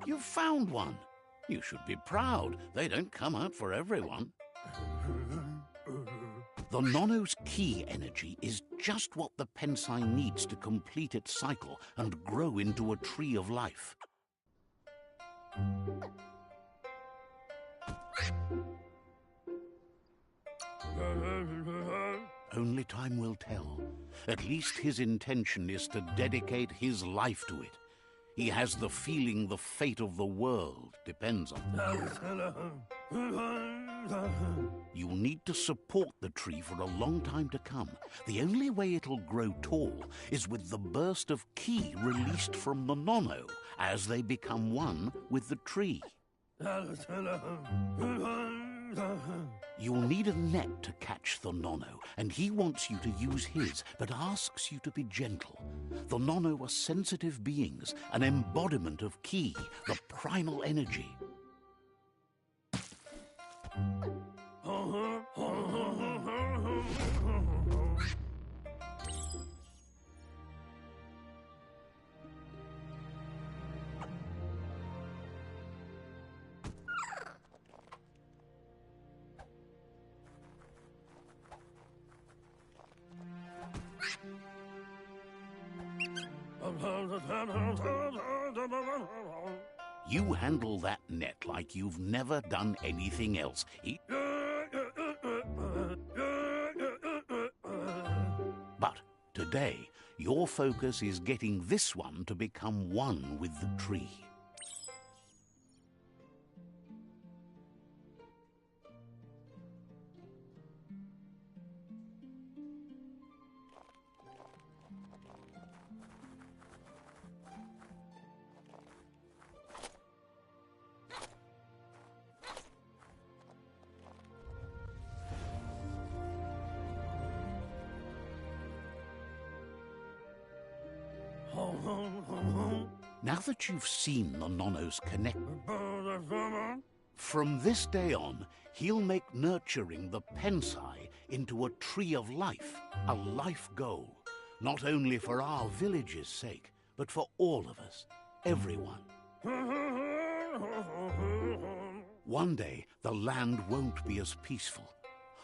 You've found one. You should be proud. They don't come out for everyone. The Nono's key energy is just what the Pensai needs to complete its cycle and grow into a tree of life. Only time will tell. At least his intention is to dedicate his life to it. He has the feeling the fate of the world depends on it. You'll need to support the tree for a long time to come. The only way it'll grow tall is with the burst of ki released from the Nono as they become one with the tree. You'll need a net to catch the Nono, and he wants you to use his, but asks you to be gentle. The Nono are sensitive beings, an embodiment of ki, the primal energy. You handle that net like you've never done anything else. But today, your focus is getting this one to become one with the tree. Now that you've seen the Nono's connect, from this day on, he'll make nurturing the Pensai into a tree of life, a life goal, not only for our village's sake, but for all of us, everyone. One day, the land won't be as peaceful.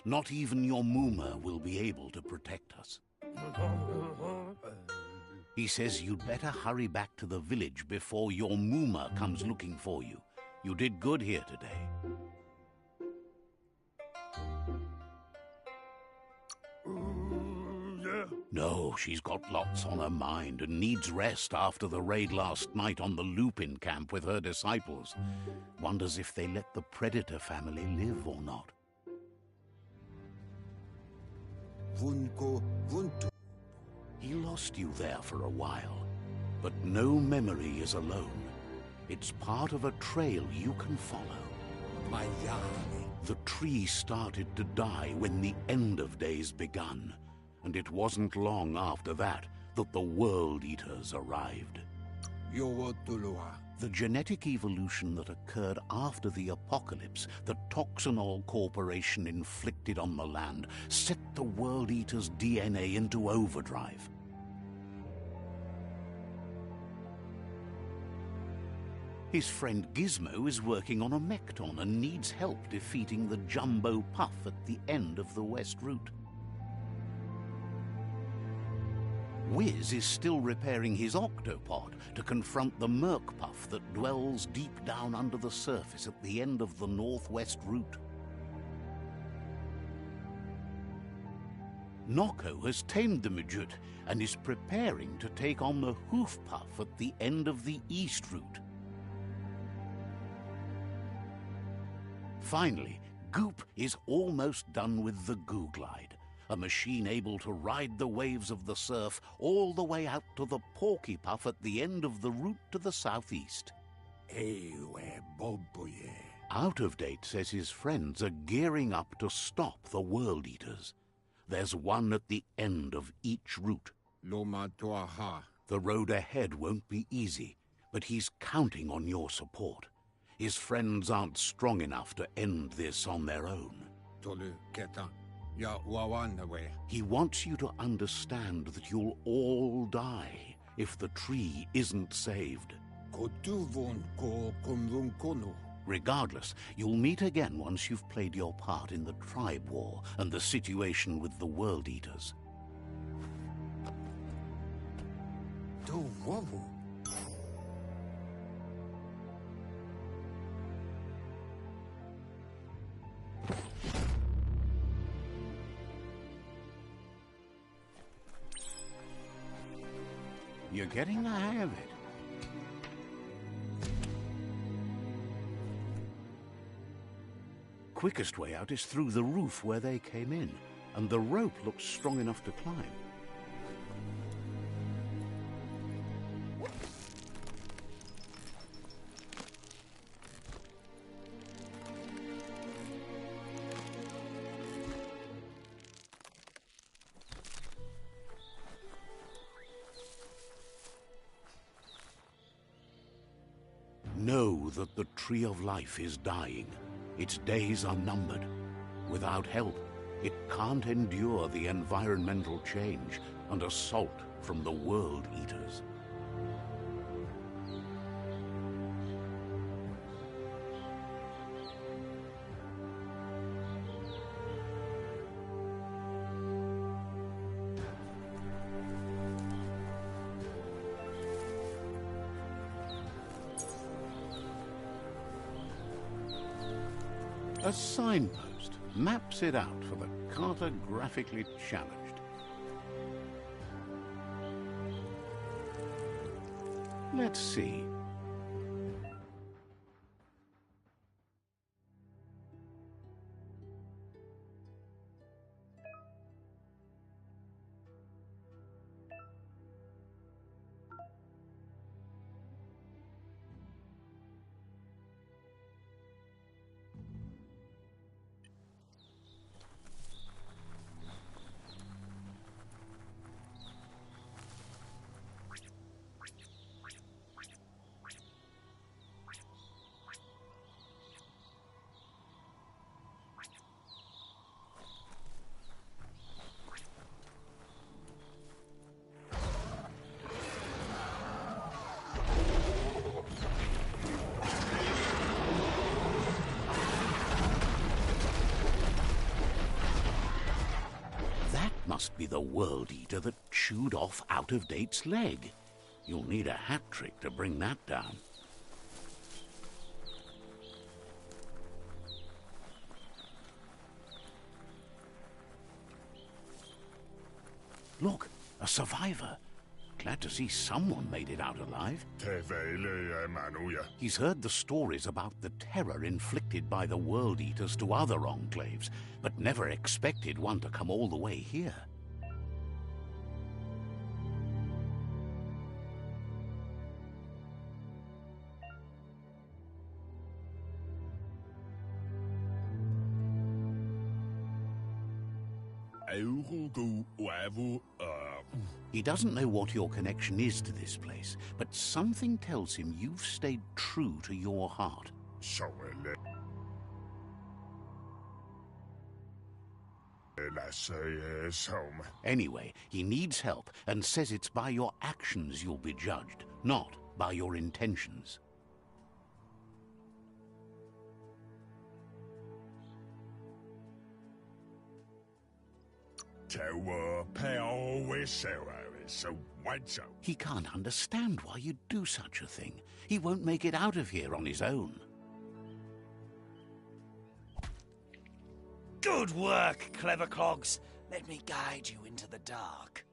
Not even your Muma will be able to protect us. He says you'd better hurry back to the village before your Muma comes looking for you. You did good here today. No, she's got lots on her mind and needs rest after the raid last night on the Lupin camp with her disciples. Wonders if they let the Predator family live or not. He lost you there for a while, but no memory is alone. It's part of a trail you can follow. The tree started to die when the end of days begun, and it wasn't long after that that the World Eaters arrived. The genetic evolution that occurred after the apocalypse that Toxanol Corporation inflicted on the land set the World Eater's DNA into overdrive. His friend Gizmo is working on a Mekton and needs help defeating the Jumbo Puff at the end of the West Route. Wiz is still repairing his octopod to confront the Merc Puff that dwells deep down under the surface at the end of the Northwest Route. Noko has tamed the Midget and is preparing to take on the Hoof Puff at the end of the East Route. Finally, Goop is almost done with the Goo Glide, a machine able to ride the waves of the surf all the way out to the Porky Puff at the end of the route to the southeast. Out of Date says his friends are gearing up to stop the World Eaters. There's one at the end of each route. The road ahead won't be easy, but he's counting on your support. His friends aren't strong enough to end this on their own. He wants you to understand that you'll all die. if the tree isn't saved. Regardless, you'll meet again once you've played your part in the tribe war and the situation with the World Eaters. You're getting the hang of it. Quickest way out is through the roof where they came in, and the rope looks strong enough to climb. Know that the Tree of Life is dying. Its days are numbered. Without help, it can't endure the environmental change and assault from the World Eaters. A signpost maps it out for the cartographically challenged. Let's see. Must be the World Eater that chewed off Out-of-Date's leg. You'll need a hat trick to bring that down. Look, a survivor. Glad to see someone made it out alive. He's heard the stories about the terror inflicted by the World Eaters to other enclaves, but never expected one to come all the way here. He doesn't know what your connection is to this place, but something tells him you've stayed true to your heart. Anyway, he needs help and says it's by your actions you'll be judged, not by your intentions. He can't understand why you'd do such a thing. He won't make it out of here on his own. Good work, clever clogs. Let me guide you into the dark.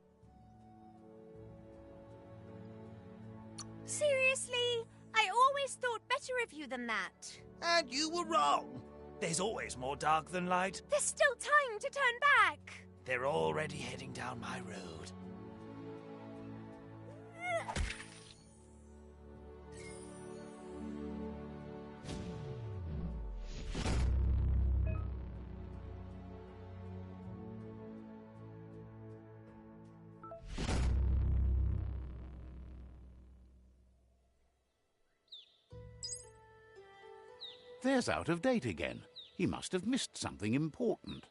Seriously? I always thought better of you than that. And you were wrong. There's always more dark than light. There's still time to turn back. They're already heading down my road. There's Out-of-Date again. He must have missed something important.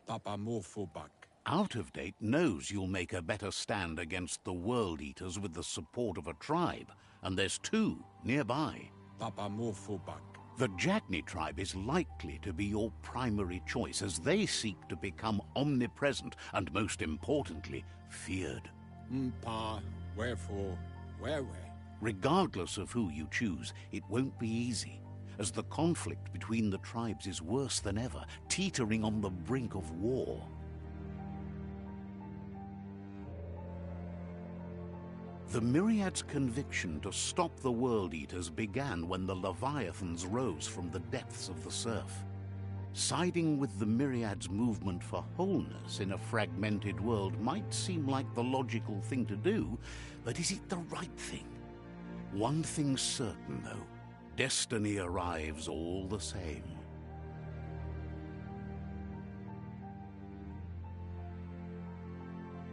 Papa Morphobug. Out of Date knows you'll make a better stand against the World Eaters with the support of a tribe, and there's two nearby. Papa Morphobug. The Jagni tribe is likely to be your primary choice as they seek to become omnipresent and, most importantly, feared. Pa, wherefore, where? Regardless of who you choose, it won't be easy, as the conflict between the tribes is worse than ever, teetering on the brink of war. The Myriad's conviction to stop the World Eaters began when the Leviathans rose from the depths of the surf. Siding with the Myriad's movement for wholeness in a fragmented world might seem like the logical thing to do, but is it the right thing? One thing's certain, though. Destiny arrives all the same.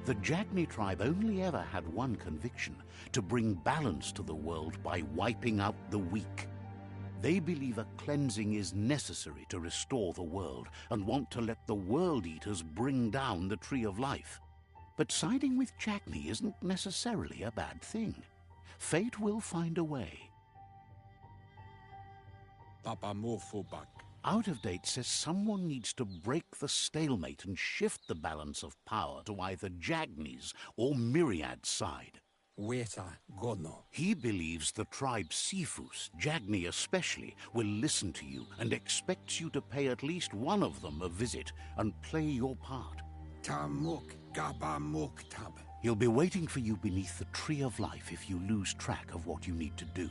The Jagni tribe only ever had one conviction: to bring balance to the world by wiping out the weak. They believe a cleansing is necessary to restore the world and want to let the World Eaters bring down the Tree of Life. But siding with Jagni isn't necessarily a bad thing. Fate will find a way. Papa Morphobug. Out of Date says someone needs to break the stalemate and shift the balance of power to either Jagni's or Myriad's side. Weta Gono. He believes the tribe Sifus, Jagni especially, will listen to you and expects you to pay at least one of them a visit and play your part. Tamuk Gaba Muktab. He'll be waiting for you beneath the Tree of Life if you lose track of what you need to do.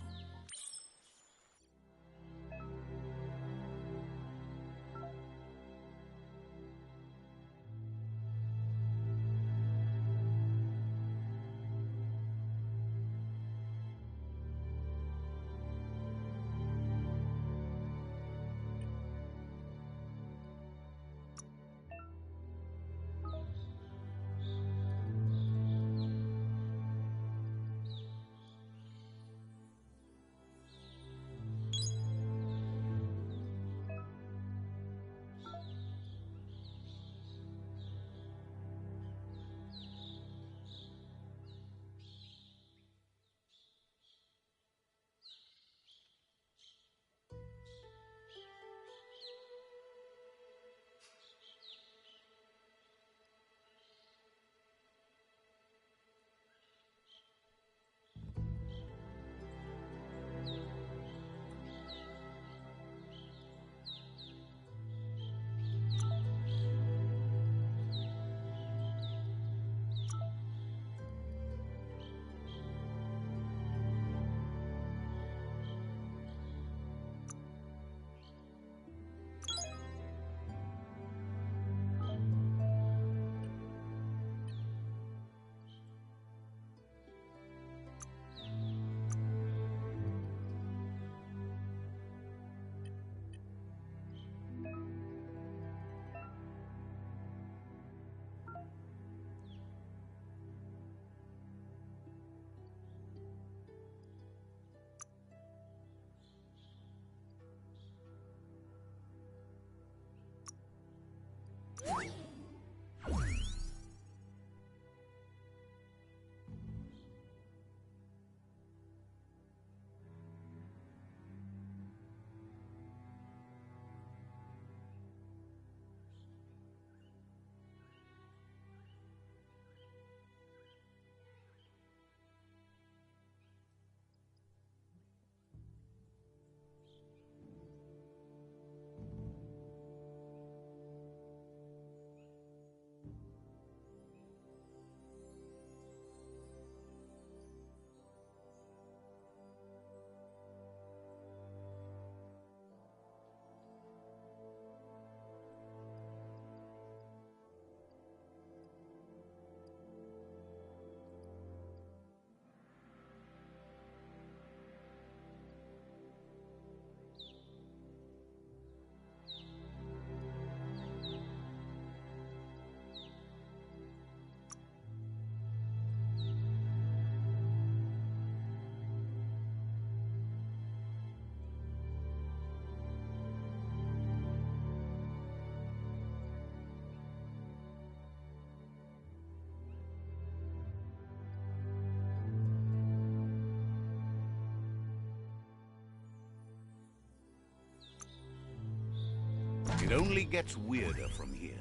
It only gets weirder from here.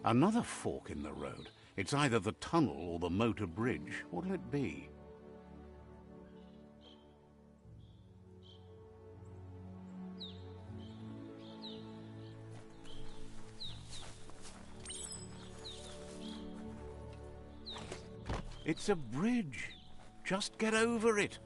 Another fork in the road. It's either the tunnel or the motor bridge. What'll it be? It's a bridge. Just get over it.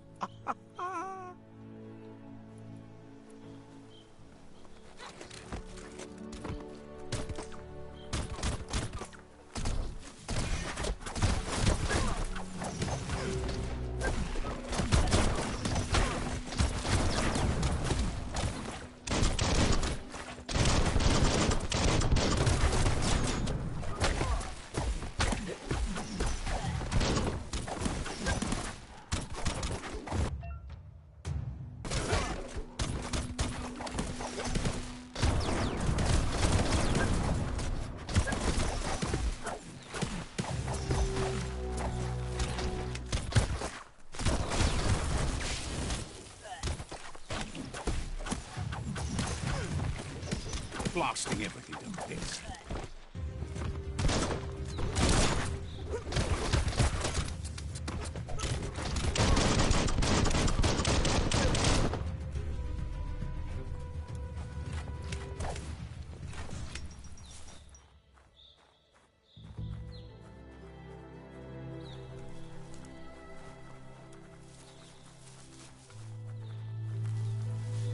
Blasting everything to bits.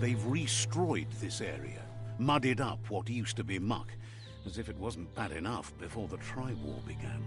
They've destroyed this area. Muddied up what used to be muck, as if it wasn't bad enough before the Tribe War began.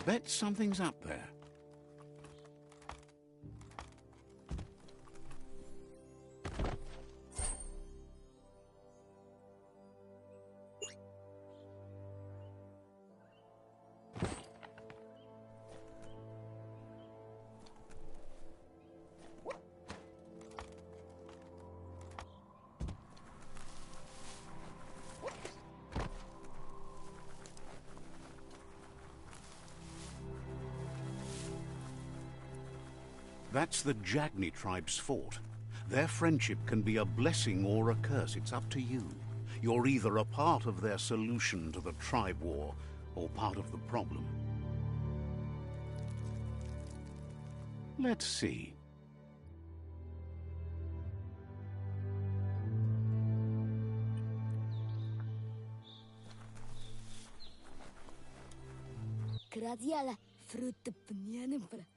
Bet something's up there. That's the Jagni tribe's fort. Their friendship can be a blessing or a curse. It's up to you. You're either a part of their solution to the tribe war or part of the problem. Let's see.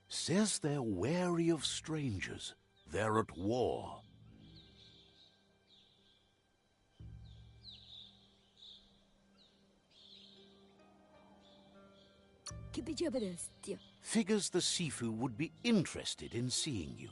Says they're wary of strangers. They're at war. Figures the Sifu would be interested in seeing you.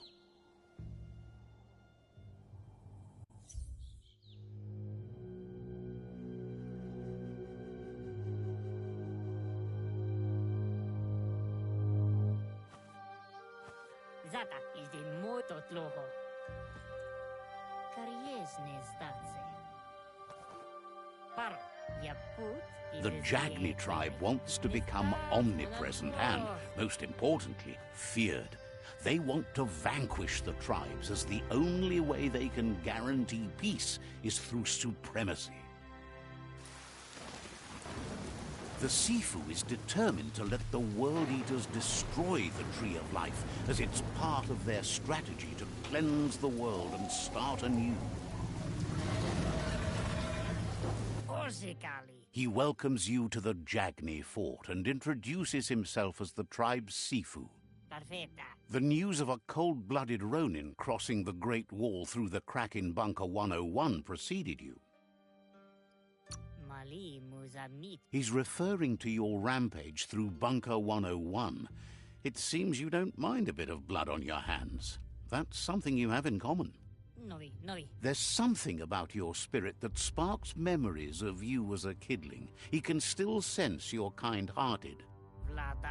Zata is the moto tloho. Kariesne zdace. Paro. The Jagni tribe wants to become omnipresent and, most importantly, feared. They want to vanquish the tribes, as the only way they can guarantee peace is through supremacy. The Sifu is determined to let the World Eaters destroy the Tree of Life, as it's part of their strategy to cleanse the world and start anew. He welcomes you to the Jagni fort and introduces himself as the tribe's Sifu. The news of a cold-blooded Ronin crossing the Great Wall through the crack in Bunker 101 preceded you. He's referring to your rampage through Bunker 101. It seems you don't mind a bit of blood on your hands. That's something you have in common. There's something about your spirit that sparks memories of you as a kidling. He can still sense you're kind-hearted.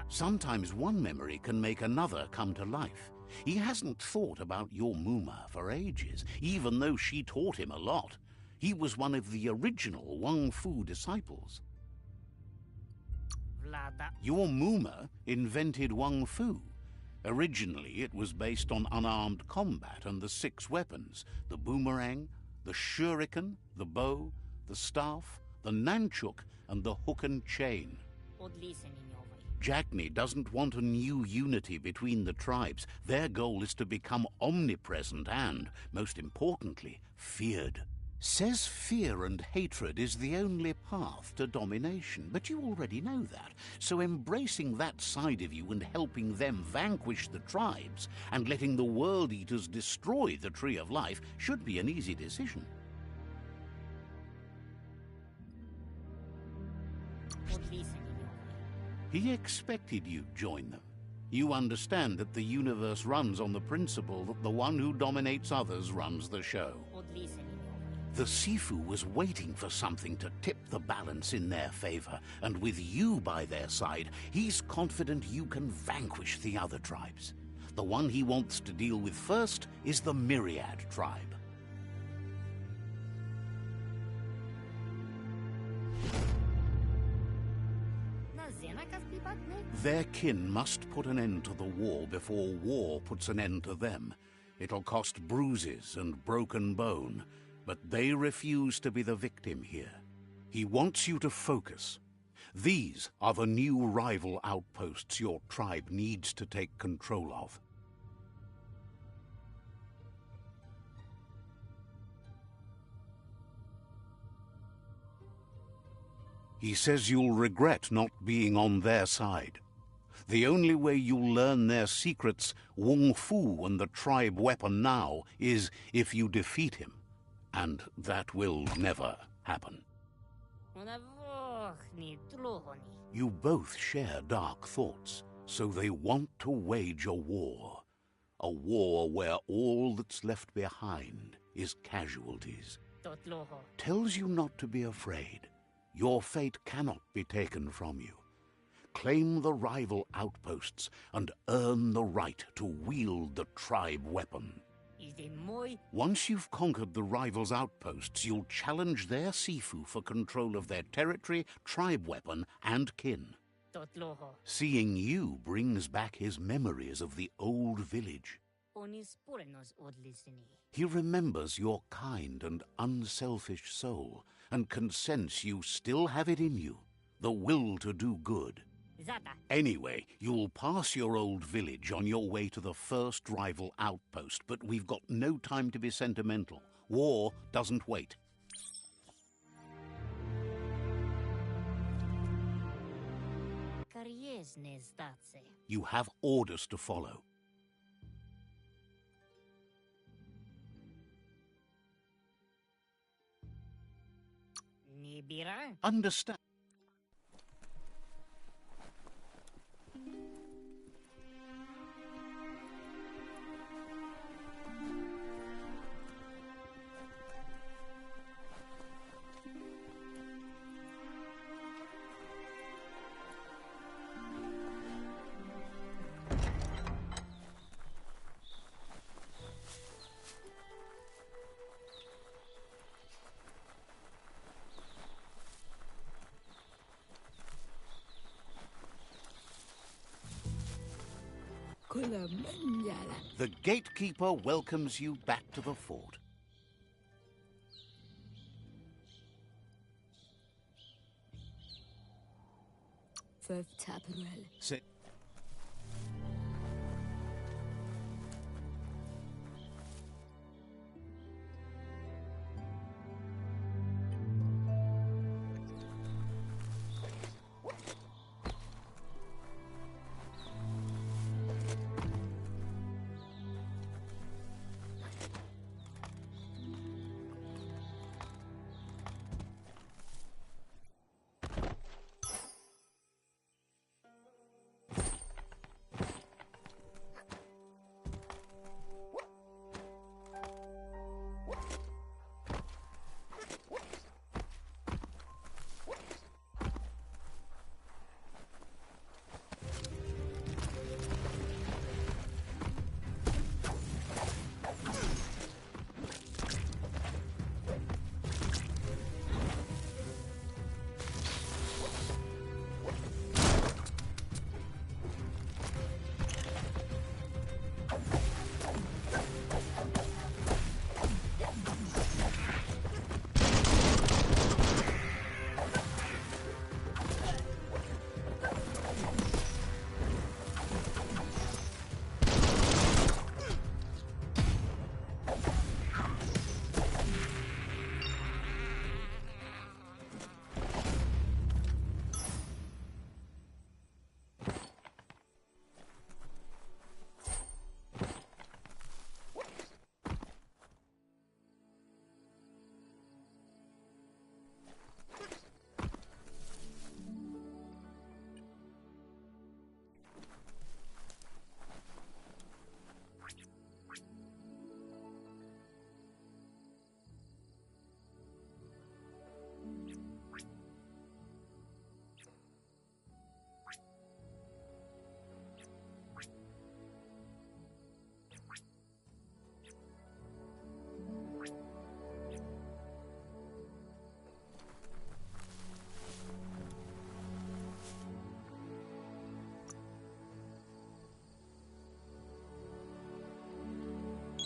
Sometimes one memory can make another come to life. He hasn't thought about your Muma for ages, even though she taught him a lot. He was one of the original Wang Fu disciples. Your Muma invented Wang Fu. Originally, it was based on unarmed combat and the 6 weapons: the boomerang, the shuriken, the bow, the staff, the nunchuk, and the hook and chain. Jagni doesn't want a new unity between the tribes. Their goal is to become omnipresent and, most importantly, feared. Says fear and hatred is the only path to domination, but you already know that. So embracing that side of you and helping them vanquish the tribes and letting the World Eaters destroy the Tree of Life should be an easy decision. He expected you'd join them. You understand that the universe runs on the principle that the one who dominates others runs the show. The Sifu was waiting for something to tip the balance in their favor, and with you by their side, he's confident you can vanquish the other tribes. The one he wants to deal with first is the Myriad tribe. Their kin must put an end to the war before war puts an end to them. It'll cost bruises and broken bone, but they refuse to be the victim here. He wants you to focus. These are the new rival outposts your tribe needs to take control of. He says you'll regret not being on their side. The only way you'll learn their secrets, Wang Fu and the tribe weapon now, is if you defeat him. And that will never happen. You both share dark thoughts, so they want to wage a war. A war where all that's left behind is casualties. Tells you not to be afraid. Your fate cannot be taken from you. Claim the rival outposts and earn the right to wield the tribe weapon. Once you've conquered the rivals' outposts, you'll challenge their Sifu for control of their territory, tribe weapon, and kin. Seeing you brings back his memories of the old village. He remembers your kind and unselfish soul, and can sense you still have it in you, the will to do good. Anyway, you'll pass your old village on your way to the first rival outpost, but we've got no time to be sentimental. War doesn't wait. You have orders to follow. Understand. The gatekeeper welcomes you back to the fort. Sit.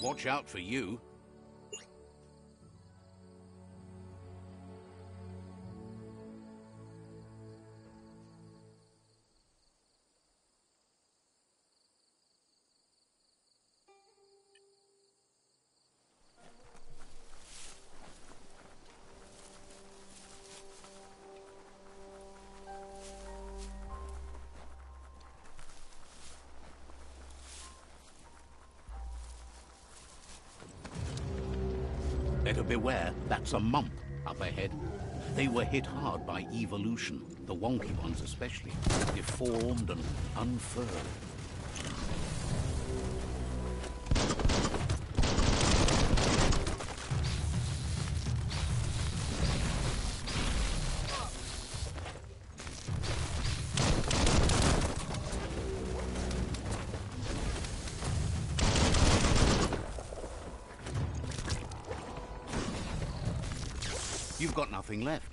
Watch out for you. Better beware, that's a mump up ahead. They were hit hard by evolution, the wonky ones especially, deformed and unfurled. You've got nothing left.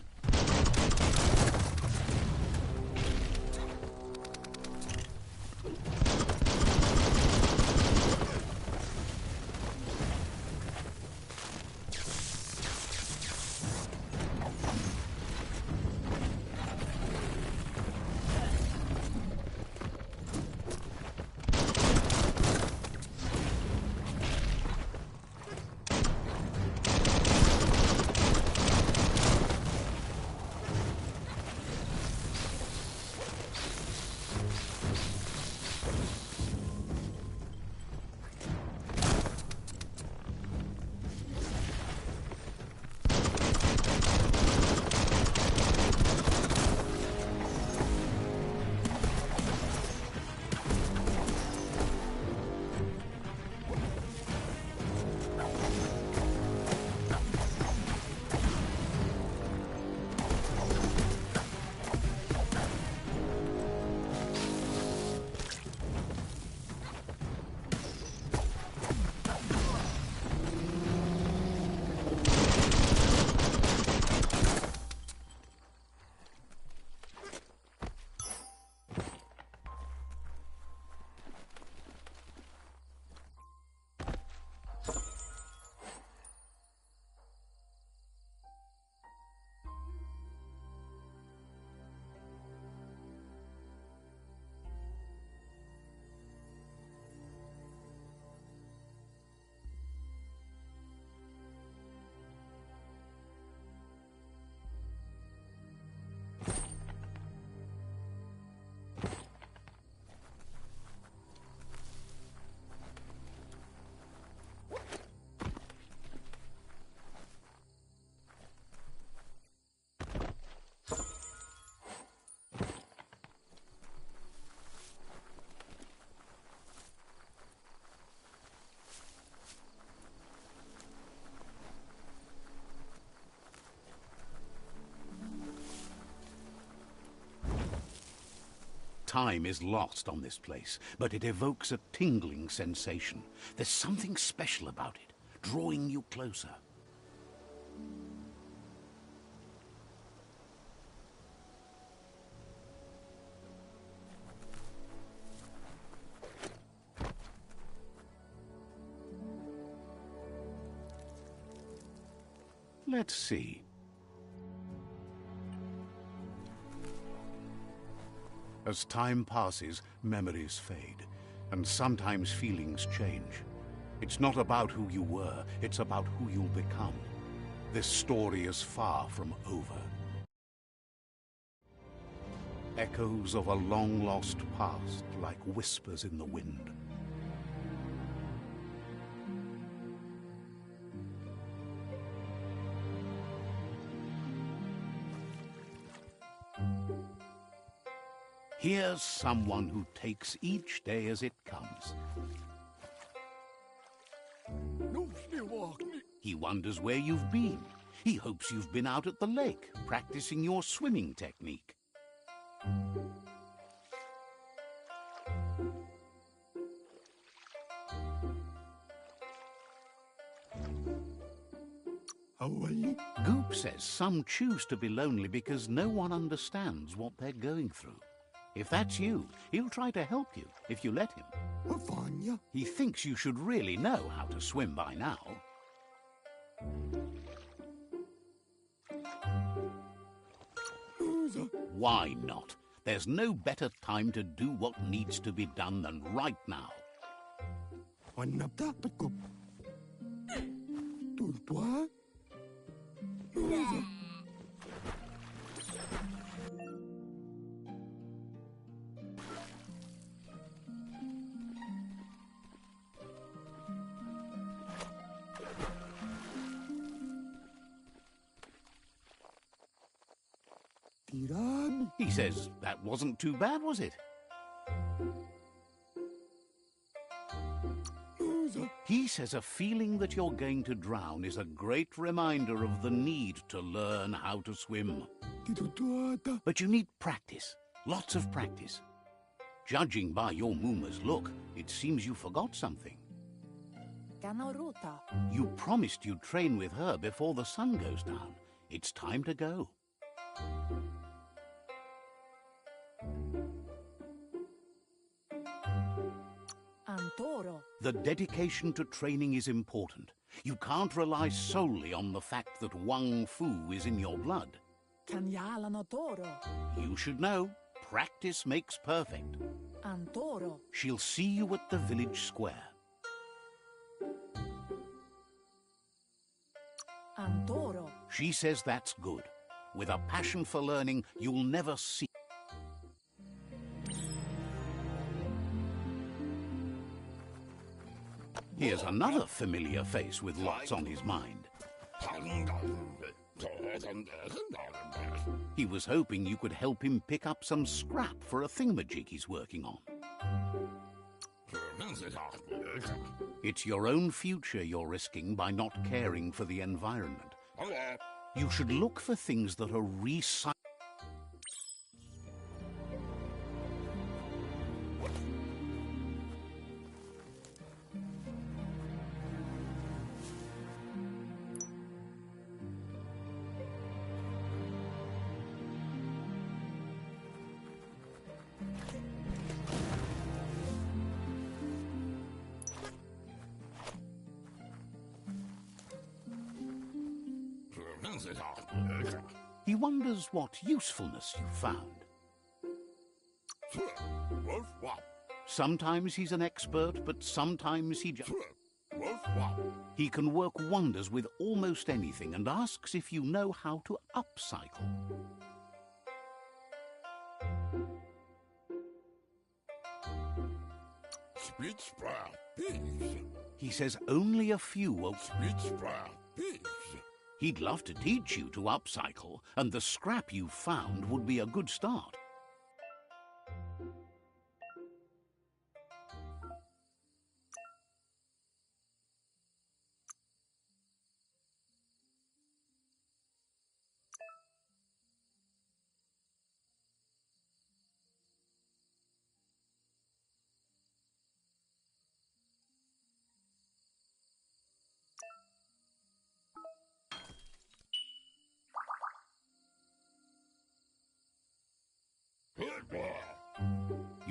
time is lost on this place, but it evokes a tingling sensation. There's something special about it, drawing you closer. Let's see. As time passes, memories fade, and sometimes feelings change. It's not about who you were, it's about who you'll become. This story is far from over. Echoes of a long-lost past, like whispers in the wind. Here's someone who takes each day as it comes. He wonders where you've been. He hopes you've been out at the lake, practicing your swimming technique. Goop says some choose to be lonely because no one understands what they're going through. If that's you, he'll try to help you if you let him. He thinks you should really know how to swim by now. Why not? There's no better time to do what needs to be done than right now. He says that wasn't too bad, was it? He says a feeling that you're going to drown is a great reminder of the need to learn how to swim. But you need practice, lots of practice. Judging by your Muma's look, it seems you forgot something. You promised you'd train with her before the sun goes down. It's time to go. The dedication to training is important. You can't rely solely on the fact that Wang Fu is in your blood. You should know, practice makes perfect. She'll see you at the village square. She says that's good. With a passion for learning, you'll never see. Here's another familiar face with lots on his mind. He was hoping you could help him pick up some scrap for a thingamajig he's working on. It's your own future you're risking by not caring for the environment. You should look for things that are recycled. He wonders what usefulness you've found. Sometimes he's an expert, but sometimes he can work wonders with almost anything and asks if you know how to upcycle. He says only a few will. He'd love to teach you to upcycle, and the scrap you found would be a good start.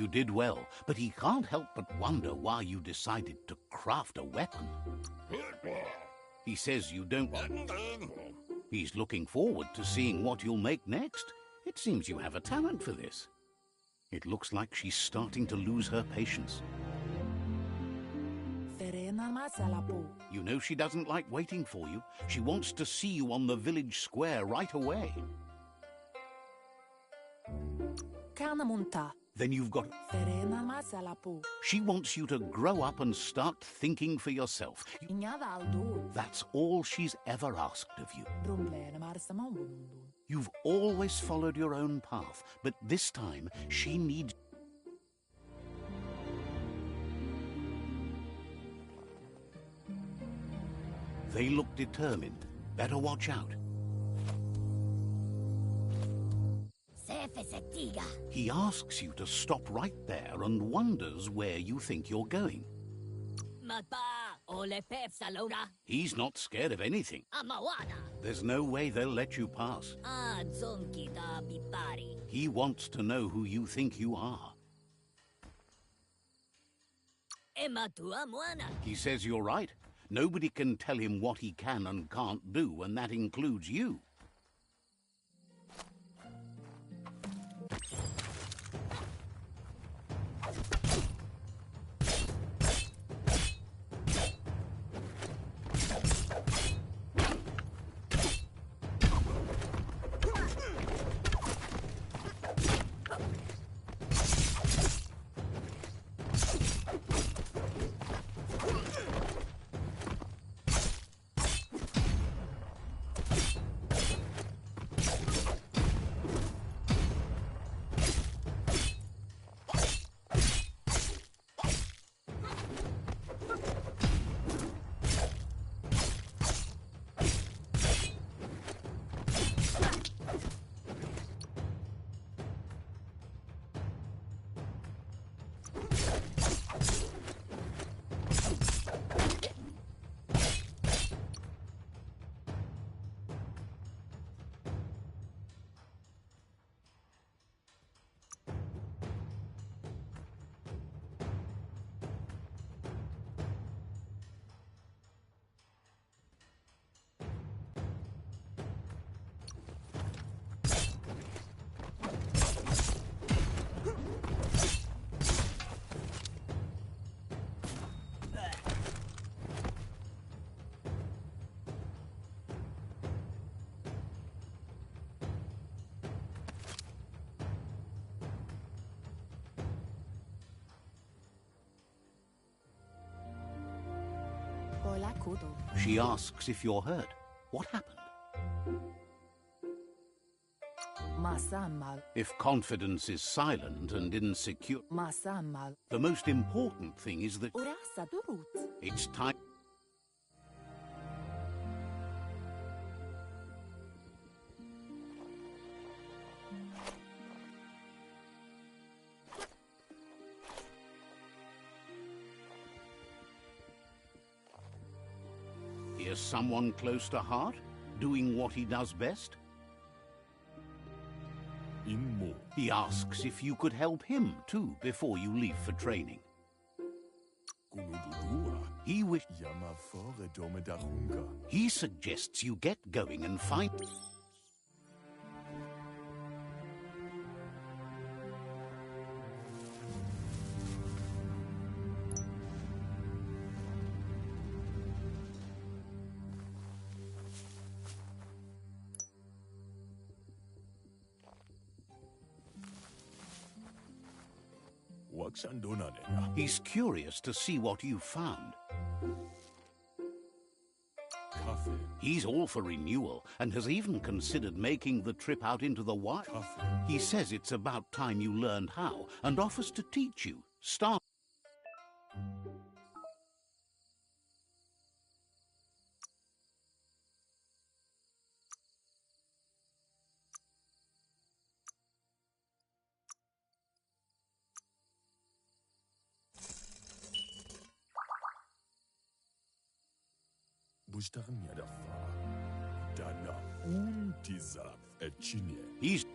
You did well, but he can't help but wonder why you decided to craft a weapon. He says you don't... He's looking forward to seeing what you'll make next. It seems you have a talent for this. It looks like she's starting to lose her patience. You know she doesn't like waiting for you. She wants to see you on the village square right away. Then you've got... She wants you to grow up and start thinking for yourself. That's all she's ever asked of you. You've always followed your own path, but this time she needs... They look determined. Better watch out. He asks you to stop right there and wonders where you think you're going. He's not scared of anything. There's no way they'll let you pass. He wants to know who you think you are. He says you're right. Nobody can tell him what he can and can't do, and that includes you. She asks if you're hurt. What happened? If confidence is silent and insecure, the most important thing is that it's time. Here's someone close to heart, doing what he does best. He asks if you could help him, too, before you leave for training. He suggests you get going and find... He's curious to see what you've found. He's all for renewal and has even considered making the trip out into the wild. He says it's about time you learned how and offers to teach you. Start. He's...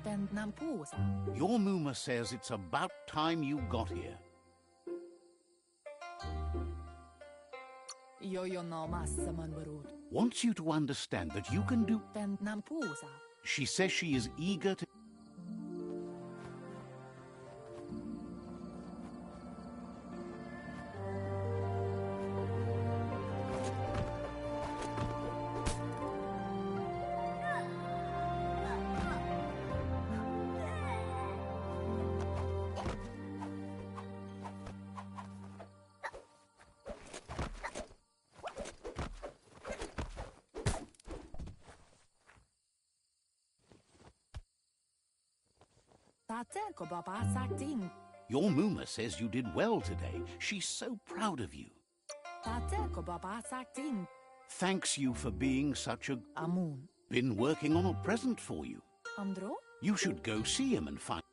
Ben Nampusa. Your Muma says it's about time you got here. Yo no massa manbarut. Wants you to understand that you can do... Ben Nampusa. She says she is eager to... Your Muma says you did well today. She's so proud of you. Thanks you for being such a... Amun. Been working on a present for you. Andro? You should go see him and find...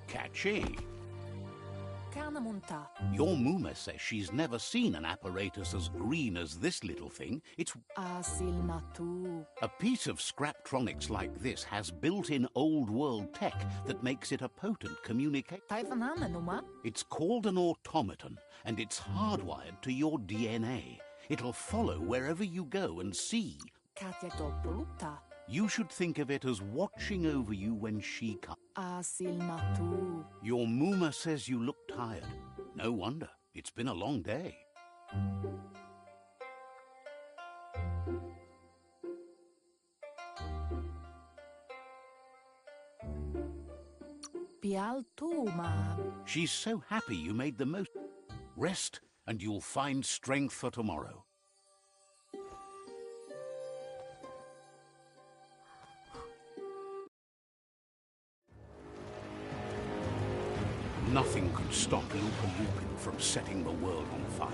Catchy. Kanamunta. Your Muma says she's never seen an apparatus as green as this little thing. It's... Asilnatu. A piece of Scraptronics like this has built-in old-world tech that makes it a potent communicator. Taifananuma. It's called an automaton, and it's hardwired to your DNA. It'll follow wherever you go and see. Katyatopruta. You should think of it as watching over you when she comes. Asilnatu. Your Muma says you look tired. No wonder. It's been a long day. Pialtuma. She's so happy you made the most. Rest, and you'll find strength for tomorrow. Nothing could stop Lupa Lupin from setting the world on fire.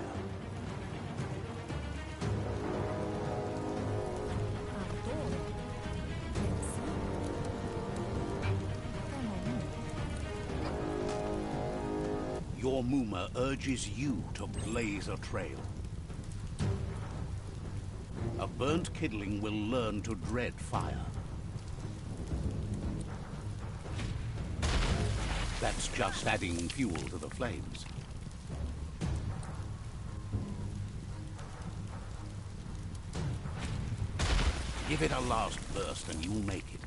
Your Muma urges you to blaze a trail. A burnt kidling will learn to dread fire. That's just adding fuel to the flames. Give it a last burst and you'll make it.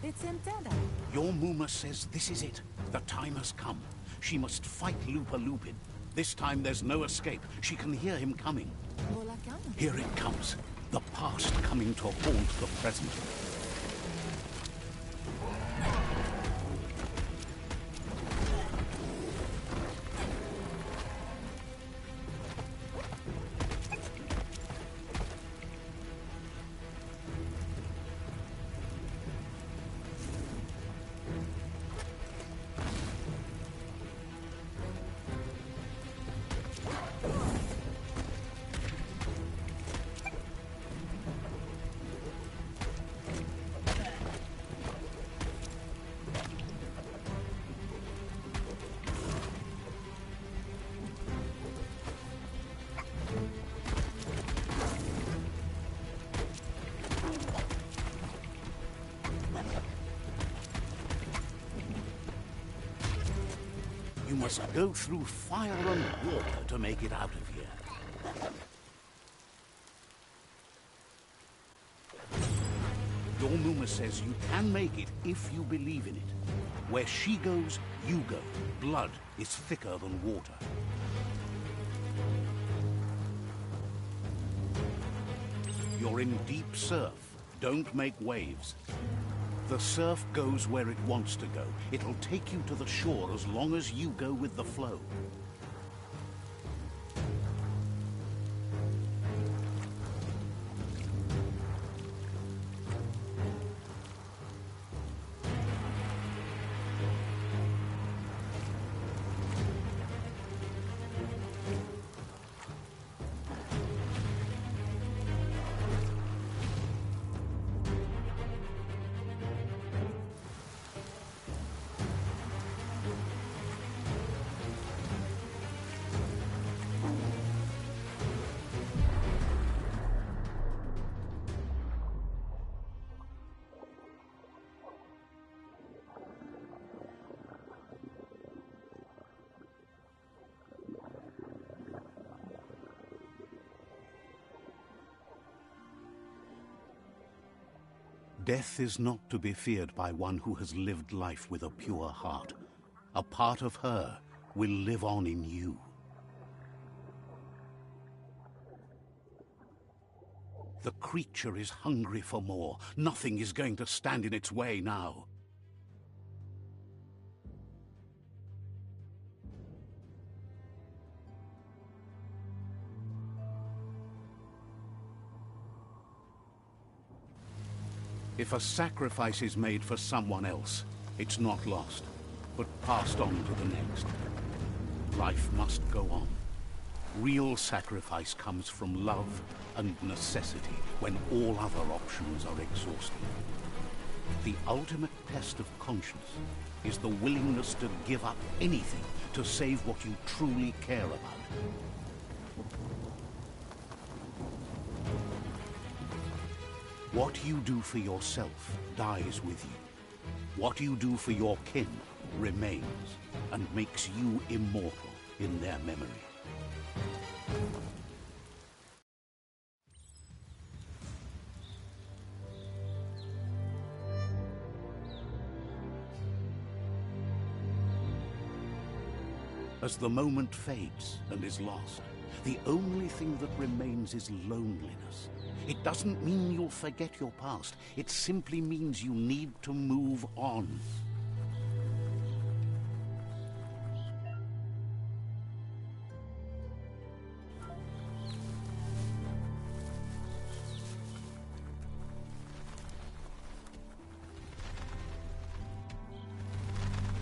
It's intended. Your Muma says this is it. The time has come. She must fight Lupa Lupin. This time there's no escape. She can hear him coming. Here it comes. The past coming to haunt the present. You must go through fire and water to make it out of here. Your Muma says you can make it if you believe in it. Where she goes, you go. Blood is thicker than water. You're in deep surf. Don't make waves. The surf goes where it wants to go. It'll take you to the shore as long as you go with the flow. Death is not to be feared by one who has lived life with a pure heart. A part of her will live on in you. The creature is hungry for more. Nothing is going to stand in its way now. If a sacrifice is made for someone else, it's not lost, but passed on to the next. Life must go on. Real sacrifice comes from love and necessity when all other options are exhausted. The ultimate test of conscience is the willingness to give up anything to save what you truly care about. What you do for yourself dies with you. What you do for your kin remains and makes you immortal in their memory. As the moment fades and is lost, the only thing that remains is loneliness. It doesn't mean you'll forget your past. It simply means you need to move on.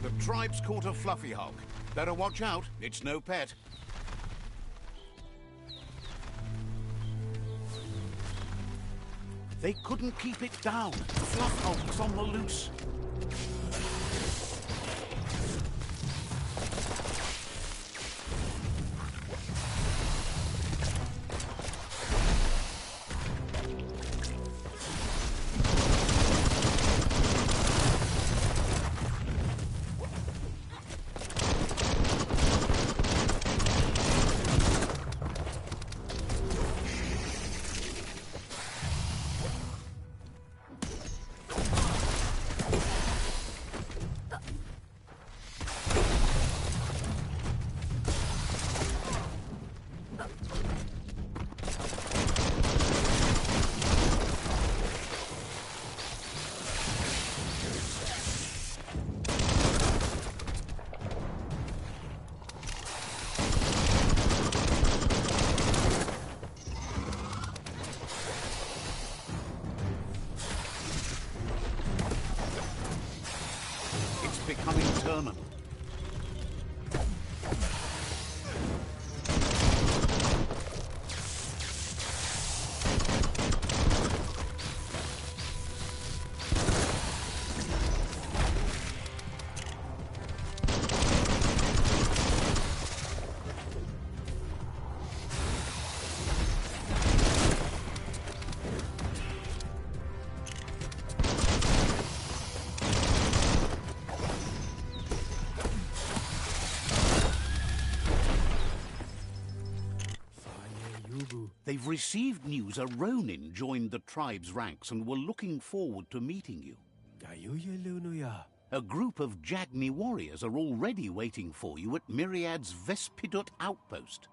The tribe's caught a fluffy hog. Better watch out, it's no pet. They couldn't keep it down. Fluff hog's on the loose. Becoming terminal. They've received news a Ronin joined the tribe's ranks and were looking forward to meeting you. A group of Jagni warriors are already waiting for you at Myriad's Vespidut outpost.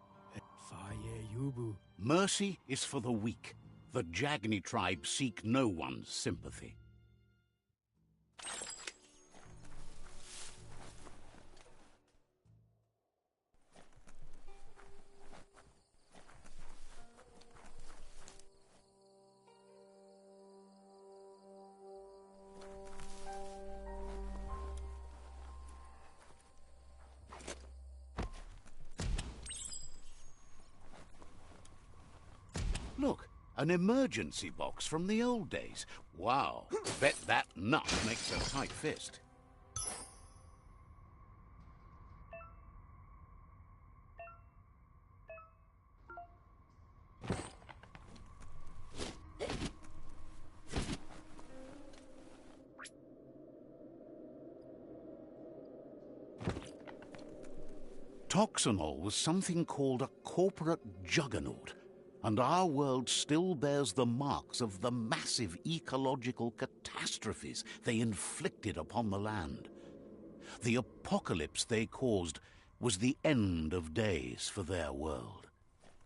Mercy is for the weak. The Jagni tribe seek no one's sympathy. Look, an emergency box from the old days. Wow, bet that nut makes a tight fist. Toxanol was something called a corporate juggernaut. And our world still bears the marks of the massive ecological catastrophes they inflicted upon the land. The apocalypse they caused was the end of days for their world.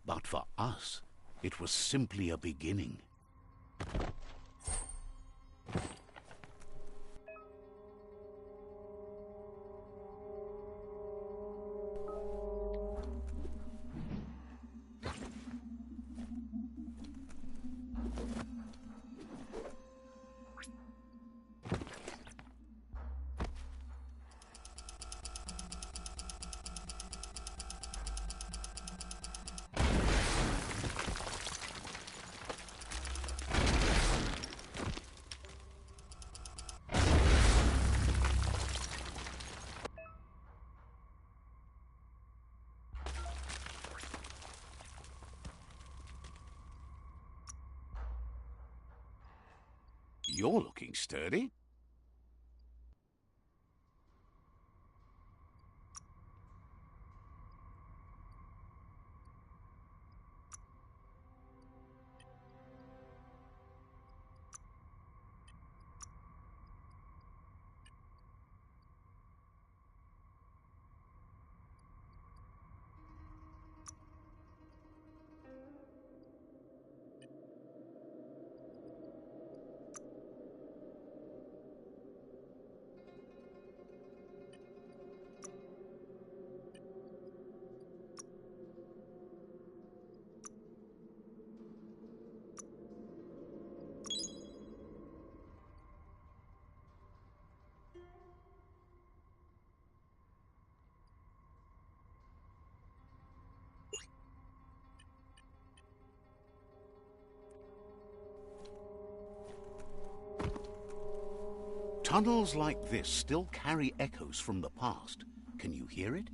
But for us, it was simply a beginning. You're looking sturdy. Tunnels like this still carry echoes from the past. Can you hear it?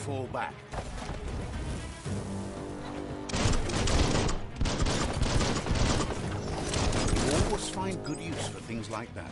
Fall back. You always find good use for things like that.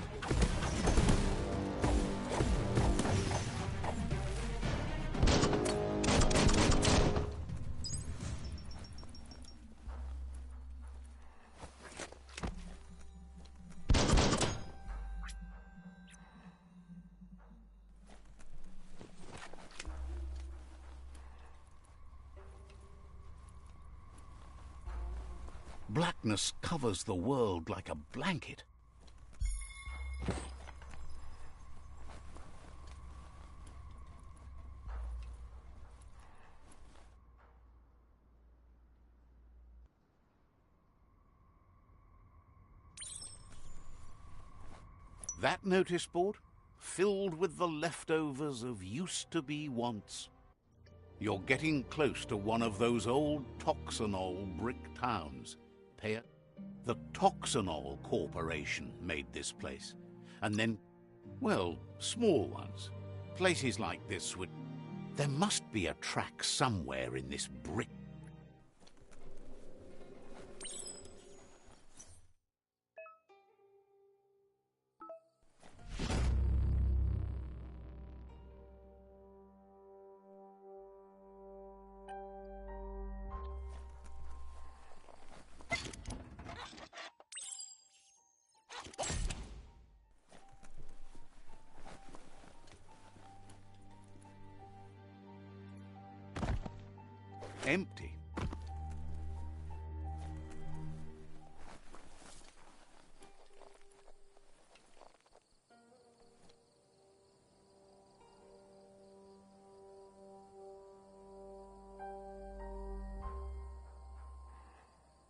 Blackness covers the world like a blanket. That notice board, filled with the leftovers of used-to-be wants. You're getting close to one of those old Toxanol brick towns. The Toxanol Corporation made this place. And then, well, small ones. Places like this would... There must be a track somewhere in this brick. Empty.